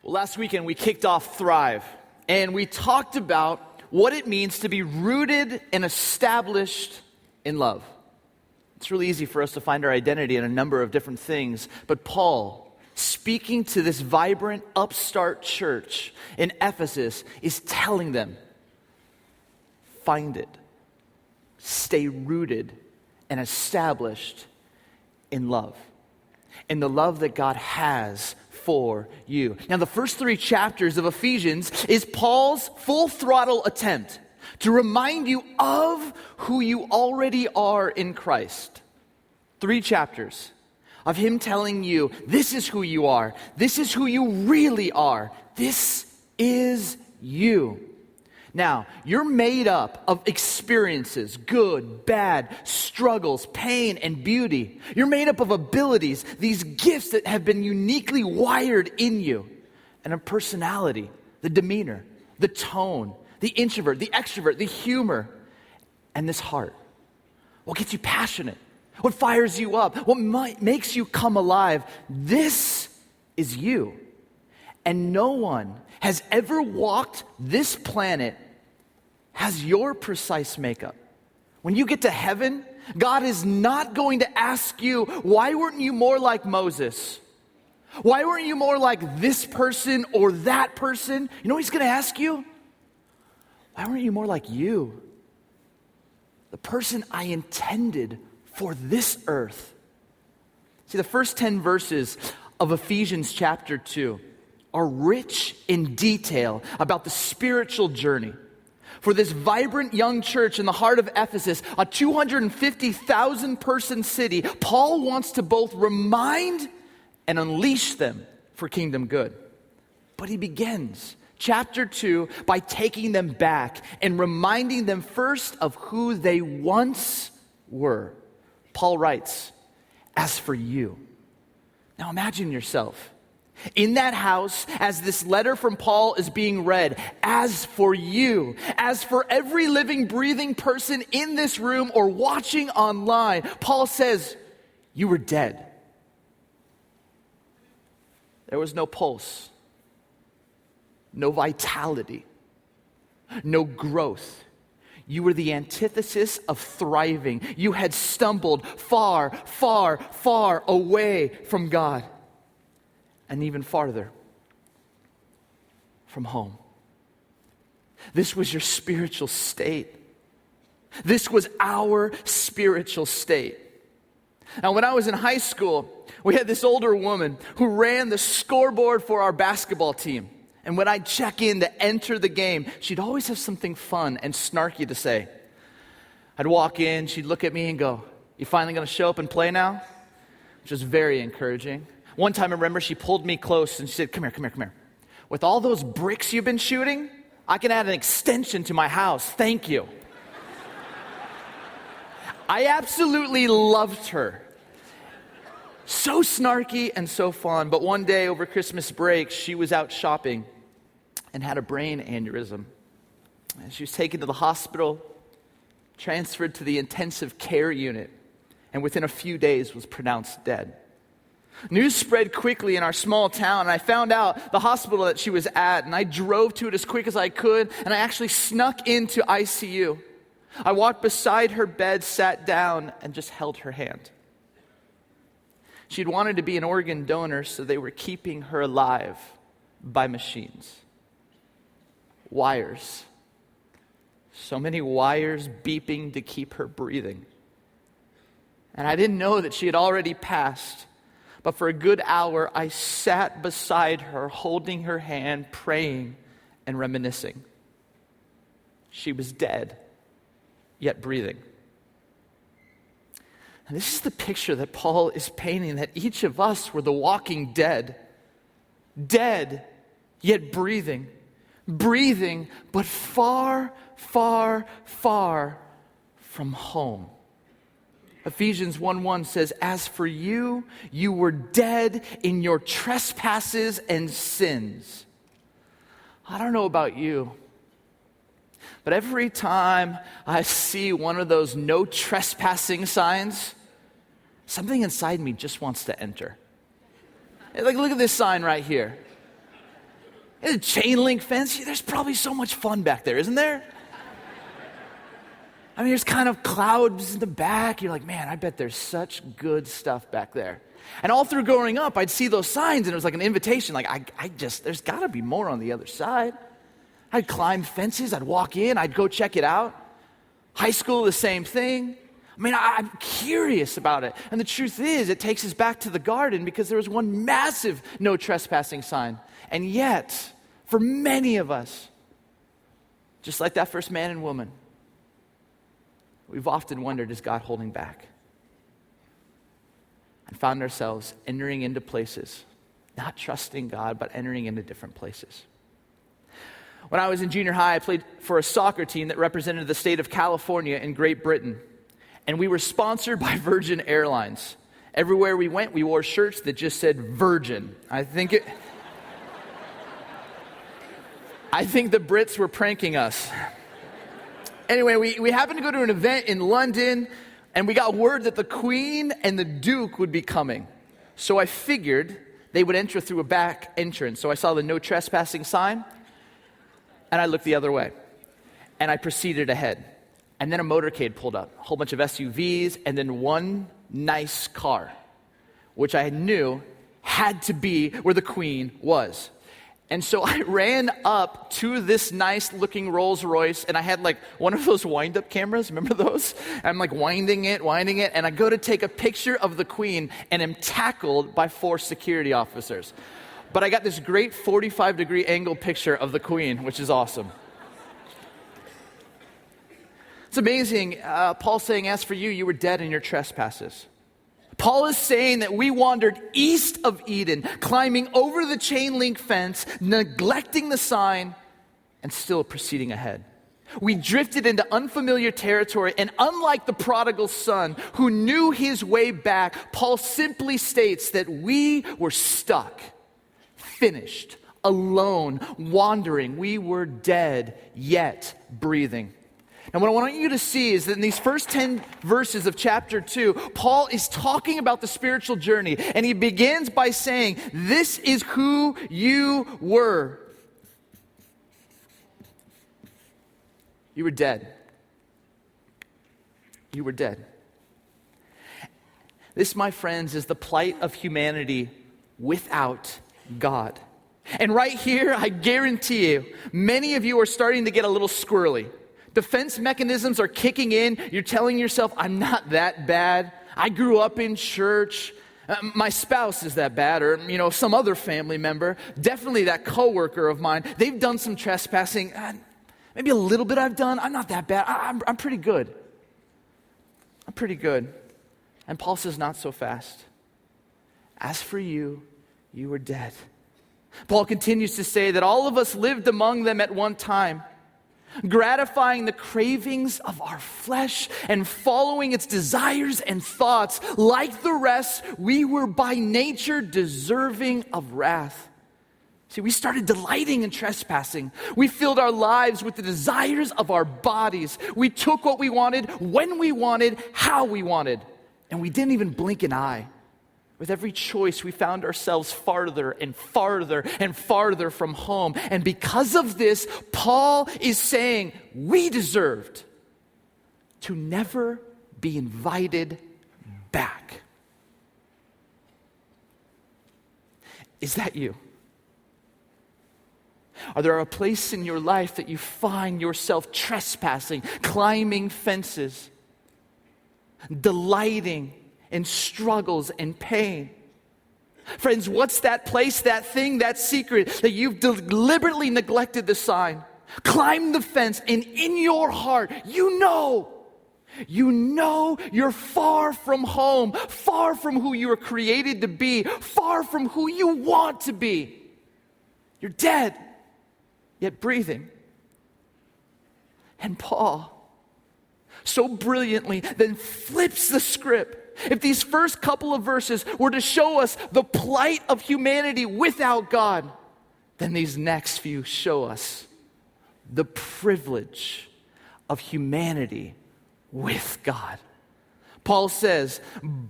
Well, last weekend we kicked off Thrive, and we talked about what it means to be rooted and established in love. It's really easy for us to find our identity in a number of different things, but Paul, speaking to this vibrant, upstart church in Ephesus, is telling them, find it. Stay rooted and established in love, in the love that God has for you. Now, the first 3 chapters of Ephesians is Paul's full throttle attempt to remind you of who you already are in Christ. 3 chapters of him telling you, this is who you are. This is who you really are. This is you. Now, you're made up of experiences, good, bad, struggles, pain, and beauty. You're made up of abilities, these gifts that have been uniquely wired in you, and a personality, the demeanor, the tone, the introvert, the extrovert, the humor, and this heart. What gets you passionate? What fires you up? What makes you come alive? This is you. And no one has ever walked this planet has your precise makeup. When you get to heaven, God is not going to ask you, why weren't you more like Moses? Why weren't you more like this person or that person? You know what he's going to ask you? Why weren't you more like you? The person I intended for this earth. See, the first 10 verses of Ephesians chapter 2 are rich in detail about the spiritual journey. For this vibrant young church in the heart of Ephesus, a 250,000 person city, Paul wants to both remind and unleash them for kingdom good. But he begins chapter 2 by taking them back and reminding them first of who they once were. Paul writes, as for you. Now imagine yourself in that house as this letter from Paul is being read. As for you, as for every living, breathing person in this room or watching online, Paul says, you were dead. There was no pulse, no vitality, no growth. You were the antithesis of thriving. You had stumbled far, far, far away from God. And even farther from home. This was your spiritual state. This was our spiritual state. Now, when I was in high school, we had this older woman who ran the scoreboard for our basketball team. And when I'd check in to enter the game, she'd always have something fun and snarky to say. I'd walk in, she'd look at me and go, you finally gonna show up and play now? Which was very encouraging. One time I remember she pulled me close and she said, come here. With all those bricks you've been shooting, I can add an extension to my house. Thank you. I absolutely loved her. So snarky and so fun. But one day over Christmas break, she was out shopping and had a brain aneurysm. And she was taken to the hospital, transferred to the intensive care unit, and within a few days was pronounced dead. News spread quickly in our small town, and I found out the hospital that she was at, and I drove to it as quick as I could, and I actually snuck into ICU. I walked beside her bed, sat down, and just held her hand. She'd wanted to be an organ donor, so they were keeping her alive by machines. Wires. So many wires beeping to keep her breathing. And I didn't know that she had already passed. But for a good hour, I sat beside her, holding her hand, praying and reminiscing. She was dead, yet breathing. And this is the picture that Paul is painting, that each of us were the walking dead. Dead, yet breathing. Breathing, but far, far, far from home. Ephesians 1:1 says, as for you, you were dead in your trespasses and sins. I don't know about you, but every time I see one of those no trespassing signs, something inside me just wants to enter. Like, look at this sign right here. And a chain link fence, there's probably so much fun back there, isn't there? I mean, there's kind of clouds in the back. You're like, man, I bet there's such good stuff back there. And all through growing up, I'd see those signs, and it was like an invitation. Like, there's got to be more on the other side. I'd climb fences. I'd walk in. I'd go check it out. High school, the same thing. I mean, I'm curious about it. And the truth is, it takes us back to the garden because there was one massive no trespassing sign. And yet, for many of us, just like that first man and woman, we've often wondered, is God holding back? And found ourselves entering into places, not trusting God, but entering into different places. When I was in junior high, I played for a soccer team that represented the state of California in Great Britain. And we were sponsored by Virgin Airlines. Everywhere we went, we wore shirts that just said Virgin. I think the Brits were pranking us. Anyway, we happened to go to an event in London, and we got word that the Queen and the Duke would be coming. So I figured they would enter through a back entrance. So I saw the no trespassing sign, and I looked the other way. And I proceeded ahead. And then a motorcade pulled up, a whole bunch of SUVs, and then one nice car, which I knew had to be where the Queen was. And so I ran up to this nice looking Rolls Royce, and I had like one of those wind up cameras, remember those? I'm like winding it, and I go to take a picture of the Queen and am tackled by 4 security officers. But I got this great 45-degree angle picture of the Queen, which is awesome. It's amazing, Paul's saying, as for you, you were dead in your trespasses. Paul is saying that we wandered east of Eden, climbing over the chain link fence, neglecting the sign, and still proceeding ahead. We drifted into unfamiliar territory, and unlike the prodigal son who knew his way back, Paul simply states that we were stuck, finished, alone, wandering. We were dead, yet breathing. And what I want you to see is that in these first 10 verses of chapter 2, Paul is talking about the spiritual journey. And he begins by saying, this is who you were. You were dead. You were dead. This, my friends, is the plight of humanity without God. And right here, I guarantee you, many of you are starting to get a little squirrely. Defense mechanisms are kicking in. You're telling yourself, I'm not that bad. I grew up in church. My spouse is that bad, or some other family member. Definitely that coworker of mine. They've done some trespassing. Maybe a little bit I've done. I'm not that bad. I'm pretty good. I'm pretty good. And Paul says, not so fast. As for you, you were dead. Paul continues to say that all of us lived among them at one time, gratifying the cravings of our flesh and following its desires and thoughts. Like the rest, we were by nature deserving of wrath. See, we started delighting in trespassing. We filled our lives with the desires of our bodies. We took what we wanted, when we wanted, how we wanted. And we didn't even blink an eye. With every choice, we found ourselves farther and farther and farther from home. And because of this, Paul is saying we deserved to never be invited back. Is that you? Are there a place in your life that you find yourself trespassing, climbing fences, delighting in struggles and pain? Friends, what's that place, that thing, that secret that you've deliberately neglected the sign, climbed the fence, and in your heart, you know you're far from home, far from who you were created to be, far from who you want to be. You're dead, yet breathing. And Paul so brilliantly then flips the script. If these first couple of verses were to show us the plight of humanity without God, then these next few show us the privilege of humanity with God. Paul says,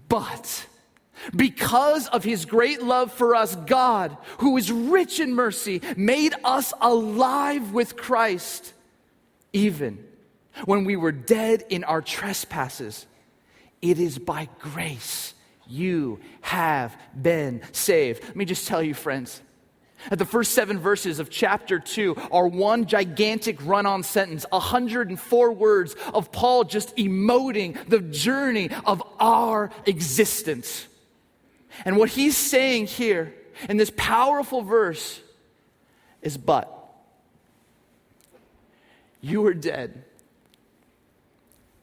but Because of his great love for us, God, who is rich in mercy, made us alive with Christ, even when we were dead in our trespasses. It is by grace you have been saved. Let me just tell you, friends, that the first 7 verses of chapter 2 are one gigantic run-on sentence, 104 words of Paul just emoting the journey of our existence. And what he's saying here in this powerful verse is, but you were dead,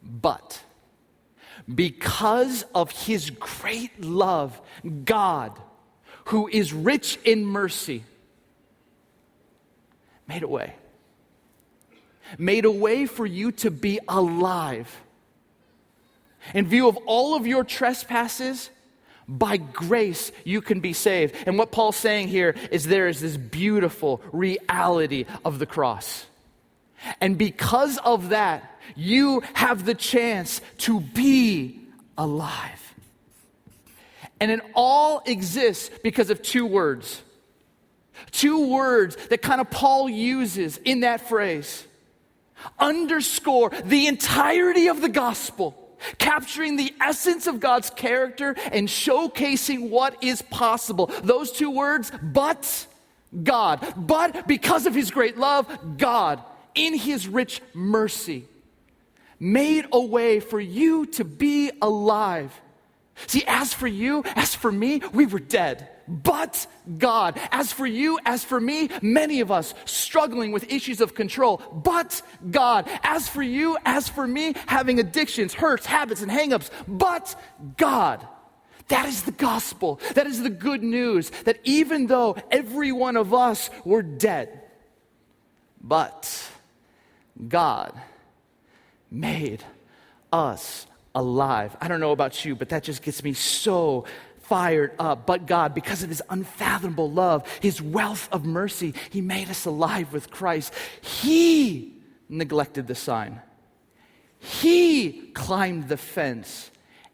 but because of his great love, God, who is rich in mercy, made a way. Made a way for you to be alive. In view of all of your trespasses, by grace you can be saved. And what Paul's saying here is there is this beautiful reality of the cross. And because of that, you have the chance to be alive. And it all exists because of 2 words. 2 words that kind of Paul uses in that phrase underscore the entirety of the gospel, capturing the essence of God's character and showcasing what is possible. Those 2 words, but God. But because of his great love, God, in his rich mercy, made a way for you to be alive. See, as for you, as for me, we were dead. But God, as for you, as for me, many of us struggling with issues of control. But God, as for you, as for me, having addictions, hurts, habits, and hang-ups. But God. That is the gospel. That is the good news. That even though every one of us were dead, but God made us alive. I don't know about you, but that just gets me so fired up. But God, because of his unfathomable love, his wealth of mercy, he made us alive with Christ. He neglected the sign. He climbed the fence,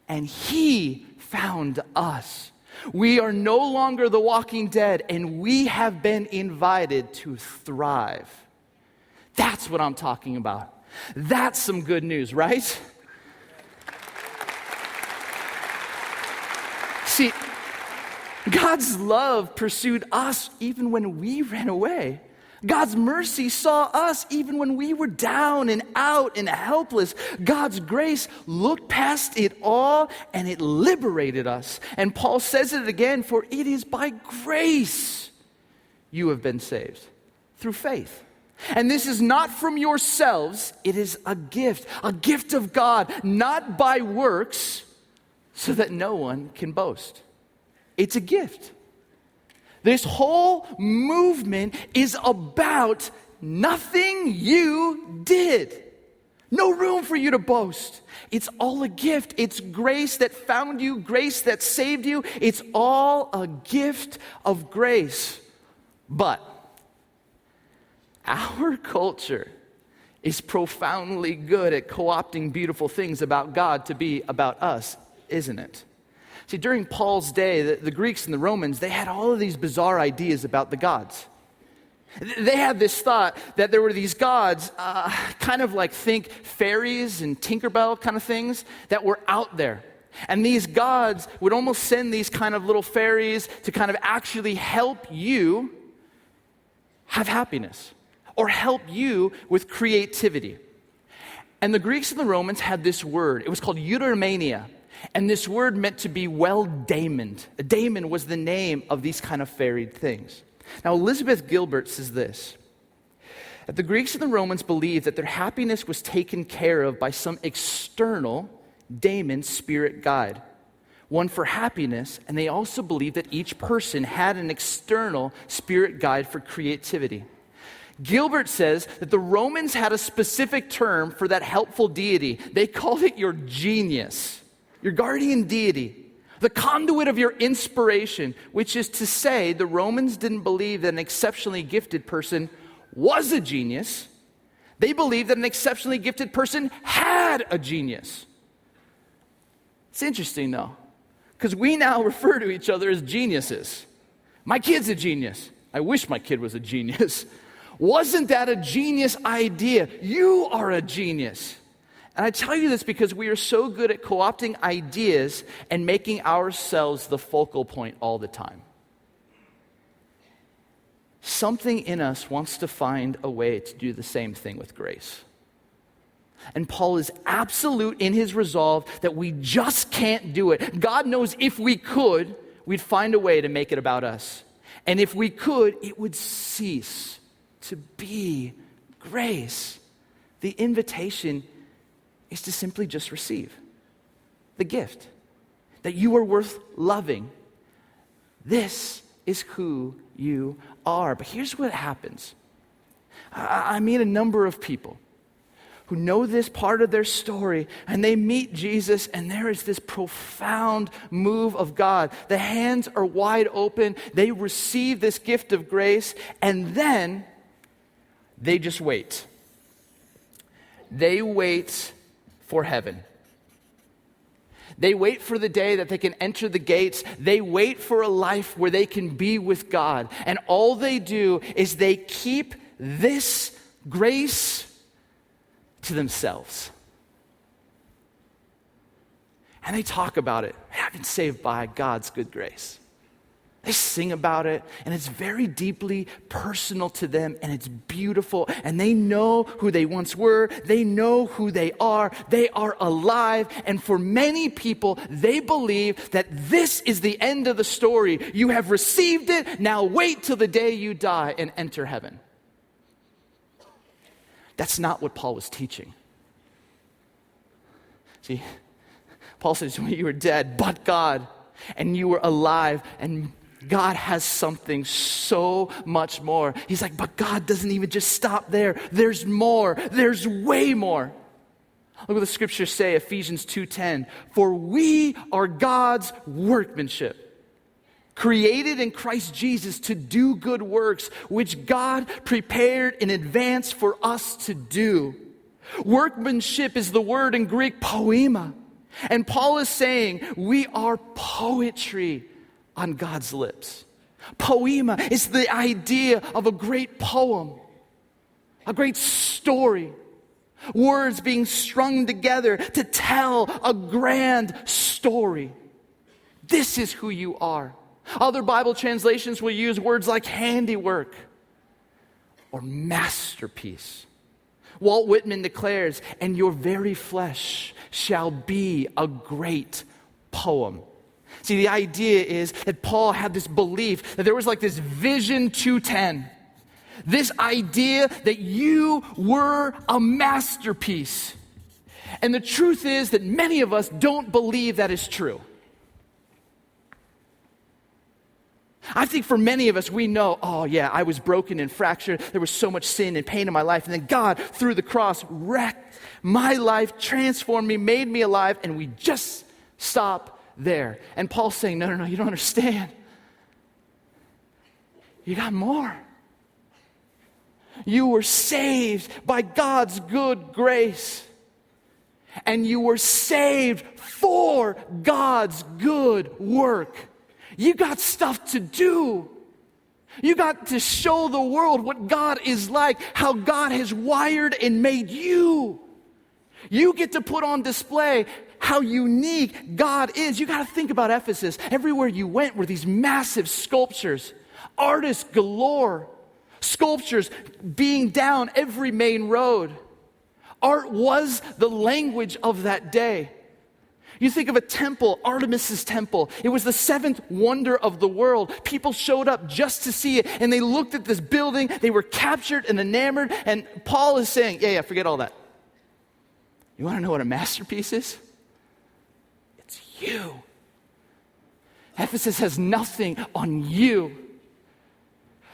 and he found us. We are no longer the walking dead, and we have been invited to thrive. That's what I'm talking about. That's some good news, right? See, God's love pursued us even when we ran away. God's mercy saw us even when we were down and out and helpless. God's grace looked past it all and it liberated us. And Paul says it again, for it is by grace you have been saved through faith. And this is not from yourselves, it is a gift of God, not by works, so that no one can boast. It's a gift. This whole movement is about nothing you did. No room for you to boast. It's all a gift. It's grace that found you, grace that saved you. It's all a gift of grace. But our culture is profoundly good at co-opting beautiful things about God to be about us, isn't it? See, during Paul's day, the Greeks and the Romans, they had all of these bizarre ideas about the gods. They had this thought that there were these gods, kind of like think fairies and Tinkerbell kind of things, that were out there. And these gods would almost send these kind of little fairies to kind of actually help you have happiness or help you with creativity. And the Greeks and the Romans had this word. It was called eudaimonia. And this word meant to be well-daemoned. A daemon was the name of these kind of fairy things. Now, Elizabeth Gilbert says this, that the Greeks and the Romans believed that their happiness was taken care of by some external daemon spirit guide, one for happiness, and they also believed that each person had an external spirit guide for creativity. Gilbert says that the Romans had a specific term for that helpful deity. They called it your genius. Your guardian deity, the conduit of your inspiration, which is to say, the Romans didn't believe that an exceptionally gifted person was a genius. They believed that an exceptionally gifted person had a genius. It's interesting, though, Because we now refer to each other as geniuses. My kid's a genius. I wish my kid was a genius. Wasn't that a genius idea? You are a genius. And I tell you this because we are so good at co-opting ideas and making ourselves the focal point all the time. Something in us wants to find a way to do the same thing with grace. And Paul is absolute in his resolve that we just can't do it. God knows if we could, we'd find a way to make it about us. And if we could, it would cease to be grace. The invitation is to simply just receive the gift that you are worth loving. This is who you are. But here's what happens. I meet a number of people who know this part of their story, and they meet Jesus, and there is this profound move of God. The hands are wide open. They receive this gift of grace, and then they just wait. They wait for heaven. They wait for the day that they can enter the gates. They wait for a life where they can be with God. And all they do is they keep this grace to themselves. And they talk about it. I've been saved by God's good grace. They sing about it, and it's very deeply personal to them, and it's beautiful, and they know who they once were. They know who they are. They are alive, and for many people, they believe that this is the end of the story. You have received it. Now wait till the day you die and enter heaven. That's not what Paul was teaching. See, Paul says, when you were dead, but God, and you were alive, and God has something so much more. He's like, but God doesn't even just stop there. There's more. There's way more. Look what the scriptures say, Ephesians 2:10. For we are God's workmanship, created in Christ Jesus to do good works, which God prepared in advance for us to do. Workmanship is the word in Greek poema. And Paul is saying we are poetry on God's lips. Poema is the idea of a great poem, a great story. Words being strung together to tell a grand story. This is who you are. Other Bible translations will use words like handiwork or masterpiece. Walt Whitman declares, and your very flesh shall be a great poem. See, the idea is that Paul had this belief that there was like this vision 210. This idea that you were a masterpiece. And the truth is that many of us don't believe that is true. I think for many of us, we know, oh yeah, I was broken and fractured. There was so much sin and pain in my life. And then God, through the cross, wrecked my life, transformed me, made me alive, and we just stop there. And Paul's saying, no, you don't understand. You got more. You were saved by God's good grace. And you were saved for God's good work. You got stuff to do. You got to show the world what God is like, how God has wired and made you. You get to put on display how unique God is. You got to think about Ephesus. Everywhere you went were these massive sculptures, artists galore, sculptures being down every main road. Art was the language of that day. You think of a temple, Artemis's temple. It was the seventh wonder of the world. People showed up just to see it, and they looked at this building. They were captured and enamored, and Paul is saying, yeah, forget all that. You want to know what a masterpiece is? It's you. Ephesus has nothing on you.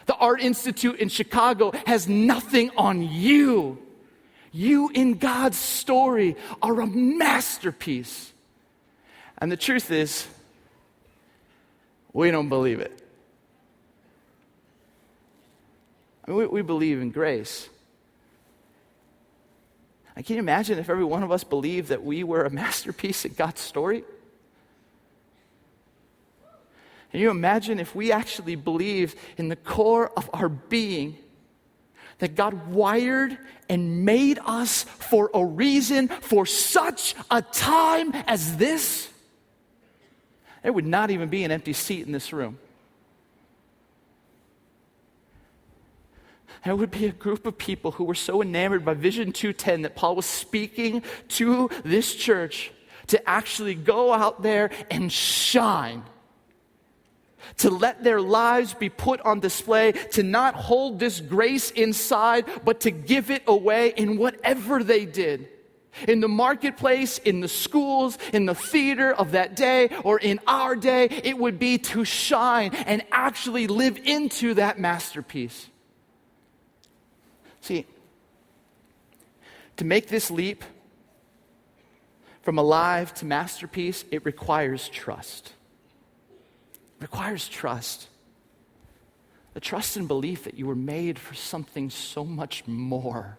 The Art Institute in Chicago has nothing on you. You in God's story are a masterpiece. And the truth is, we don't believe it. I mean, we believe in grace. And can you imagine if every one of us believed that we were a masterpiece in God's story? Can you imagine if we actually believed in the core of our being that God wired and made us for a reason, for such a time as this? There would not even be an empty seat in this room. There would be a group of people who were so enamored by Vision 2:10 that Paul was speaking to this church to actually go out there and shine, to let their lives be put on display, to not hold this grace inside, but to give it away in whatever they did. In the marketplace, in the schools, in the theater of that day, or in our day, it would be to shine and actually live into that masterpiece. See, to make this leap from alive to masterpiece, it requires trust. It requires trust. The trust and belief that you were made for something so much more.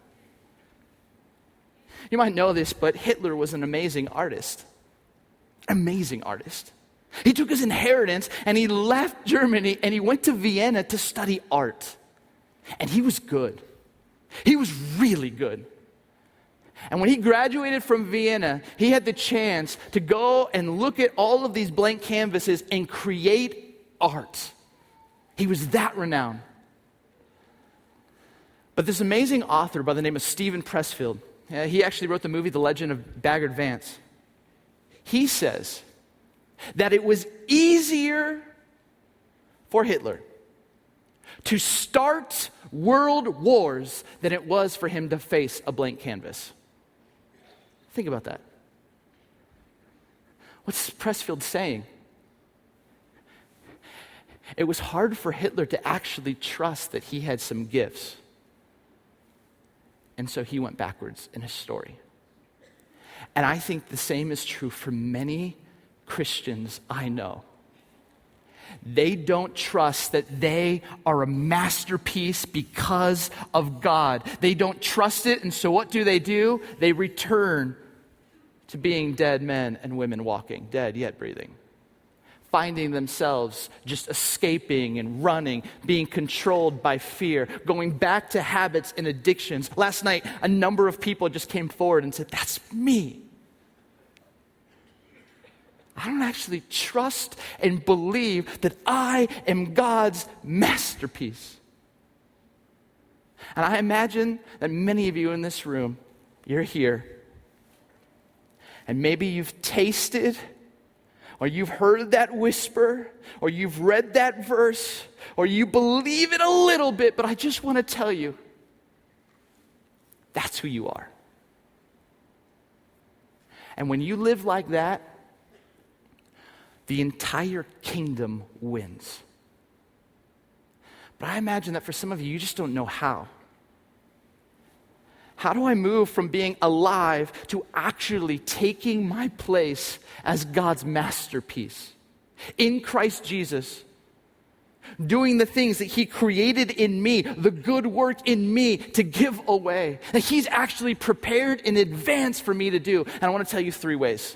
You might know this, but Hitler was an amazing artist. Amazing artist. He took his inheritance and he left Germany and he went to Vienna to study art. And he was good. He was really good. And when he graduated from Vienna, he had the chance to go and look at all of these blank canvases and create art. He was that renowned. But this amazing author by the name of Steven Pressfield, he actually wrote the movie The Legend of Bagger Vance. He says that it was easier for Hitler to start world wars than it was for him to face a blank canvas. Think about that. What's Pressfield saying? It was hard for Hitler to actually trust that he had some gifts. And so he went backwards in his story. And I think the same is true for many Christians I know. They don't trust that they are a masterpiece because of God. They don't trust it, and so what do? They return to being dead men and women walking, dead yet breathing, finding themselves just escaping and running, being controlled by fear, going back to habits and addictions. Last night, a number of people just came forward and said, "That's me. I don't actually trust and believe that I am God's masterpiece." And I imagine that many of you in this room, you're here, and maybe you've tasted, or you've heard that whisper, or you've read that verse, or you believe it a little bit, but I just want to tell you, that's who you are. And when you live like that, the entire kingdom wins. But I imagine that for some of you, you just don't know how. How do I move from being alive to actually taking my place as God's masterpiece in Christ Jesus, doing the things that He created in me, the good work in me to give away, that He's actually prepared in advance for me to do? And I want to tell you 3 ways.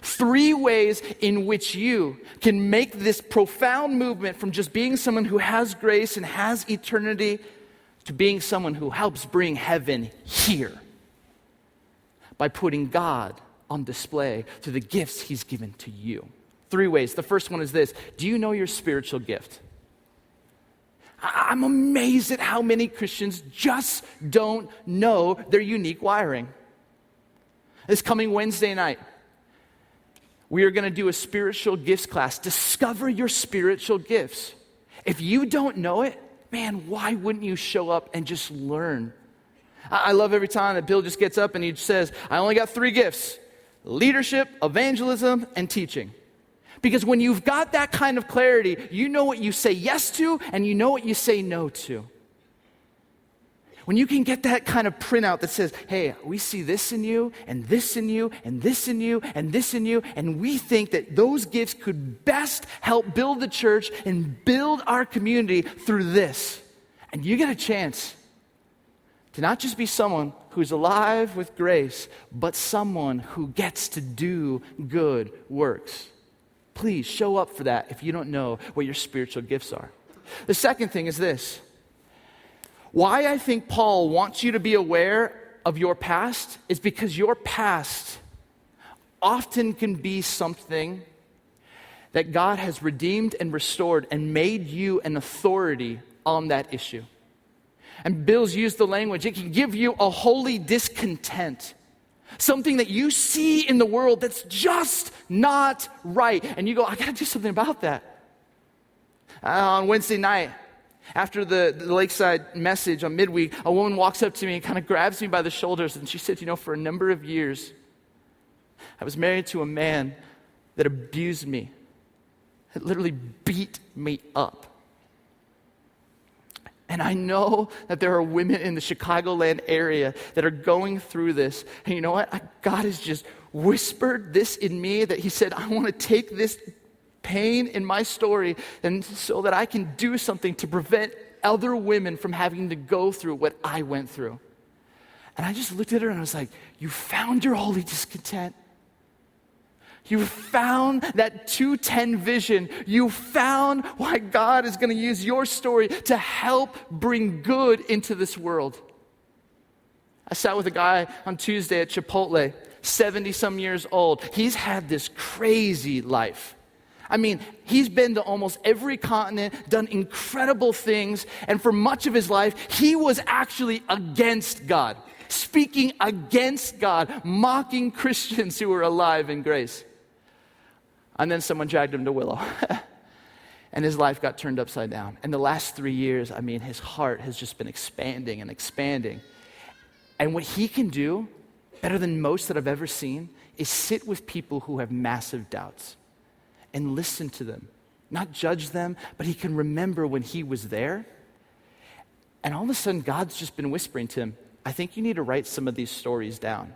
3 ways in which you can make this profound movement from just being someone who has grace and has eternity to being someone who helps bring heaven here by putting God on display through the gifts He's given to you. 3 ways. The first one is this. Do you know your spiritual gift? I'm amazed at how many Christians just don't know their unique wiring. This coming Wednesday night, we are going to do a spiritual gifts class. Discover your spiritual gifts. If you don't know it, man, why wouldn't you show up and just learn? I love every time that Bill just gets up and he says, I only got 3 gifts: leadership, evangelism, and teaching. Because when you've got that kind of clarity, you know what you say yes to and you know what you say no to. When you can get that kind of printout that says, hey, we see this in you, and this in you, and this in you, and this in you, and we think that those gifts could best help build the church and build our community through this. And you get a chance to not just be someone who's alive with grace, but someone who gets to do good works. Please show up for that if you don't know what your spiritual gifts are. The second thing is this. Why I think Paul wants you to be aware of your past is because your past often can be something that God has redeemed and restored and made you an authority on that issue. And Bill's used the language, it can give you a holy discontent. Something that you see in the world that's just not right. And you go, I gotta do something about that. On Wednesday night, after the Lakeside message on midweek, a woman walks up to me and kind of grabs me by the shoulders and she said, for a number of years, I was married to a man that abused me. It literally beat me up. And I know that there are women in the Chicagoland area that are going through this. And you know what? God has just whispered this in me that he said, I want to take this pain in my story and so that I can do something to prevent other women from having to go through what I went through. And I just looked at her and I was like, you found your holy discontent. You found that 2:10 vision. You found why God is going to use your story to help bring good into this world. I sat with a guy on Tuesday at Chipotle, 70-some years old. He's had this crazy life. I mean, he's been to almost every continent, done incredible things, and for much of his life, he was actually against God, speaking against God, mocking Christians who were alive in grace. And then someone dragged him to Willow. And his life got turned upside down. And the last 3 years, his heart has just been expanding and expanding. And what he can do, better than most that I've ever seen, is sit with people who have massive doubts and listen to them. Not judge them, but he can remember when he was there. And all of a sudden, God's just been whispering to him, I think you need to write some of these stories down.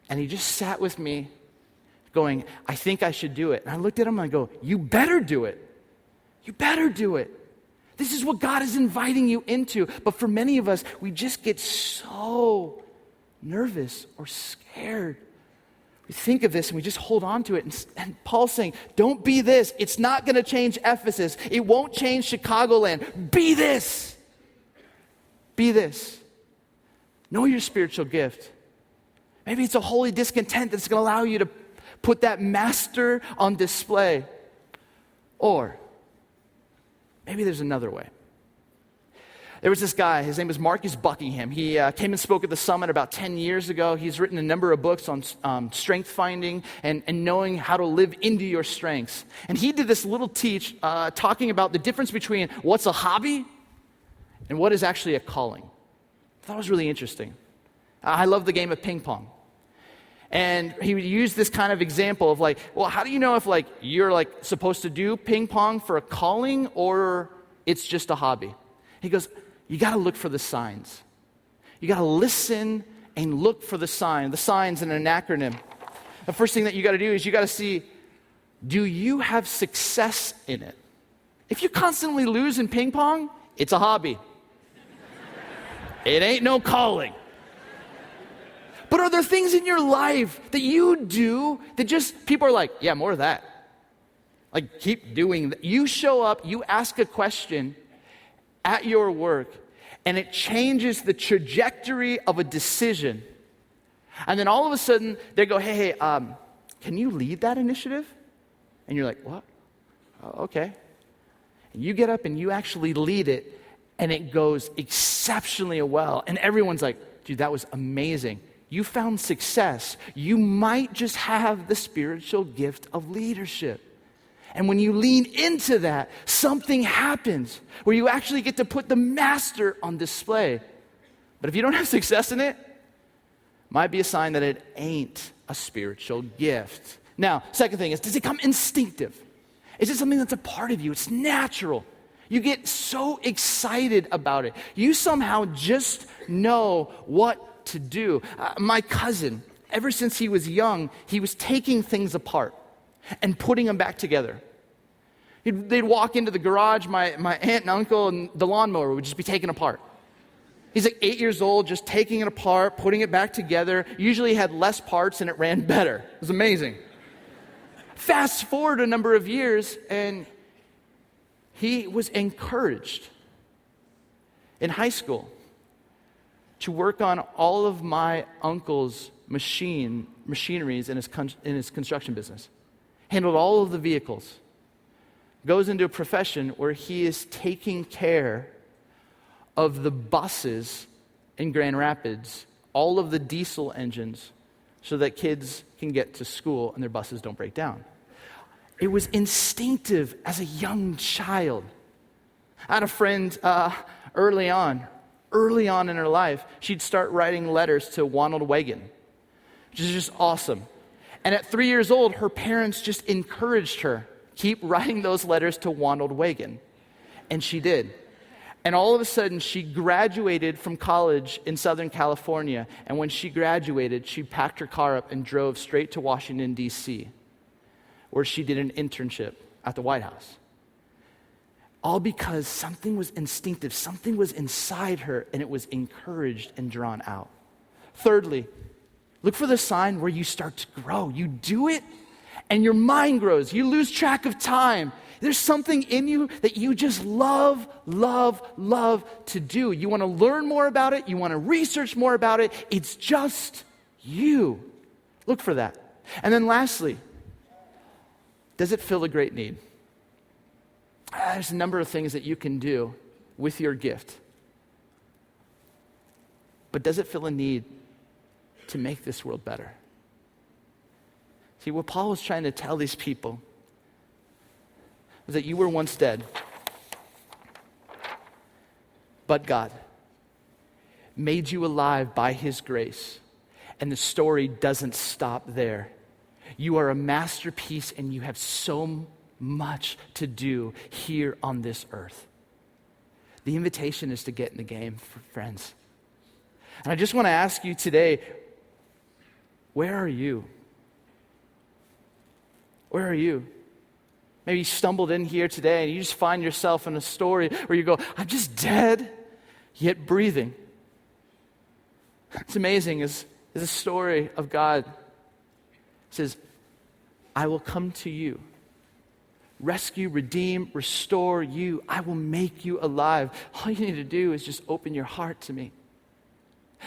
And he just sat with me, going, I think I should do it. And I looked at him and I go, you better do it. You better do it. This is what God is inviting you into. But for many of us, we just get so nervous or scared. We think of this and we just hold on to it. And Paul's saying, don't be this. It's not going to change Ephesus. It won't change Chicagoland. Be this. Be this. Know your spiritual gift. Maybe it's a holy discontent that's going to allow you to put that master on display. Or maybe there's another way. There was this guy, his name was Marcus Buckingham. He came and spoke at the summit about 10 years ago. He's written a number of books on strength finding and knowing how to live into your strengths. And he did this little teach talking about the difference between what's a hobby and what is actually a calling. I thought it was really interesting. I love the game of ping pong. And he would use this kind of example of how do you know if you're supposed to do ping pong for a calling or it's just a hobby? He goes, you got to look for the signs. You got to listen and look for the sign. The sign's in an acronym. The first thing that you got to do is you got to see, do you have success in it? If you constantly lose in ping pong, it's a hobby. It ain't no calling. But are there things in your life that you do that just people are like, yeah, more of that. Keep doing that. You show up, you ask a question at your work, and it changes the trajectory of a decision. And then all of a sudden, they go, hey, can you lead that initiative? And you're like, what? Oh, okay. And you get up and you actually lead it, and it goes exceptionally well. And everyone's like, dude, that was amazing. You found success. You might just have the spiritual gift of leadership. And when you lean into that, something happens where you actually get to put the master on display. But if you don't have success in it, might be a sign that it ain't a spiritual gift. Now, second thing is, does it come instinctive? Is it something that's a part of you? It's natural. You get so excited about it. You somehow just know what to do. My cousin, ever since he was young, he was taking things apart and putting them back together. They'd walk into the garage, my aunt and uncle, and the lawnmower would just be taken apart. He's 8 years old, just taking it apart, putting it back together. Usually had less parts and it ran better. It was amazing. Fast forward a number of years, and he was encouraged in high school to work on all of my uncle's machineries in his construction business. Handled all of the vehicles. Goes into a profession where he is taking care of the buses in Grand Rapids, all of the diesel engines, so that kids can get to school and their buses don't break down. It was instinctive as a young child. I had a friend early on in her life, she'd start writing letters to Ronald Reagan, which is just awesome. And at 3 years old, her parents just encouraged her, keep writing those letters to Ronald Reagan. And she did. And all of a sudden, she graduated from college in Southern California. And when she graduated, she packed her car up and drove straight to Washington, D.C., where she did an internship at the White House. All because something was instinctive, something was inside her, and it was encouraged and drawn out. Thirdly, look for the sign where you start to grow. You do it, and your mind grows. You lose track of time. There's something in you that you just love to do. You want to learn more about it. You want to research more about it. It's just you. Look for that. And then lastly, does it fill a great need? There's a number of things that you can do with your gift. But does it fill a need to make this world better? See, what Paul was trying to tell these people was that you were once dead, but God made you alive by his grace. And the story doesn't stop there. You are a masterpiece and you have so much to do here on this earth. The invitation is to get in the game, friends. And I just want to ask you today, where are you? Where are you? Maybe you stumbled in here today and you just find yourself in a story where you go, I'm just dead, yet breathing. It's amazing is a story of God. It says, I will come to you, rescue, redeem, restore you. I will make you alive. All you need to do is just open your heart to me.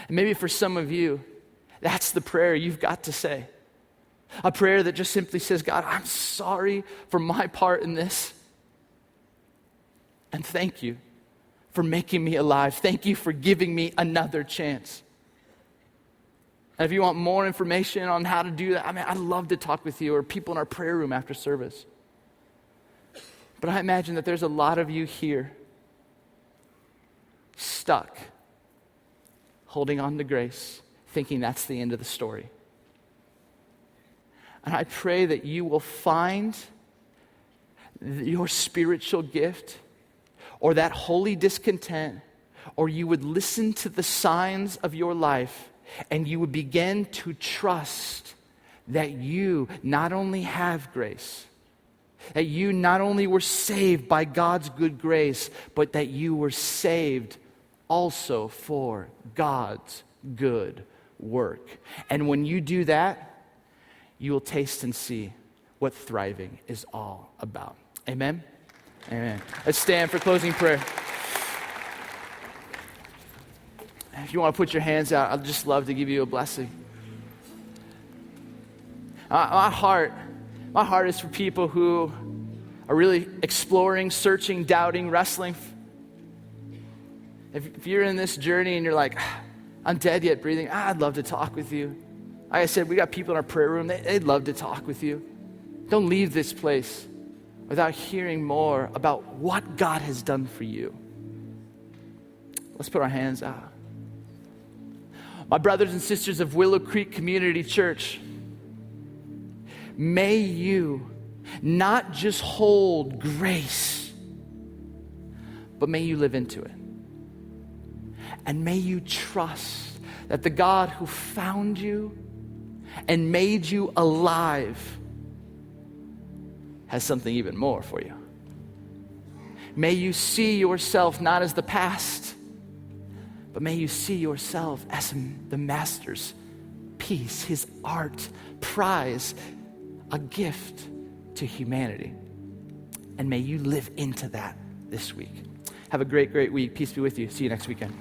And maybe for some of you, that's the prayer you've got to say. A prayer that just simply says, God, I'm sorry for my part in this. And thank you for making me alive. Thank you for giving me another chance. And if you want more information on how to do that, I'd love to talk with you or people in our prayer room after service. But I imagine that there's a lot of you here stuck, holding on to grace, thinking that's the end of the story. And I pray that you will find your spiritual gift or that holy discontent, or you would listen to the signs of your life and you would begin to trust that you not only have grace, that you not only were saved by God's good grace, but that you were saved also for God's good work. And when you do that, you will taste and see what thriving is all about. Amen? Amen. Let's stand for closing prayer. If you want to put your hands out, I'd just love to give you a blessing. My heart is for people who are really exploring, searching, doubting, wrestling. If you're in this journey and you're like, I'm dead yet breathing, I'd love to talk with you. Like I said, we got people in our prayer room, they'd love to talk with you. Don't leave this place without hearing more about what God has done for you. Let's put our hands out. My brothers and sisters of Willow Creek Community Church, may you not just hold grace, but may you live into it. And may you trust that the God who found you and made you alive has something even more for you. May you see yourself not as the past, but may you see yourself as the Master's piece, his art, prize, a gift to humanity. And may you live into that this week. Have a great, great week. Peace be with you. See you next weekend.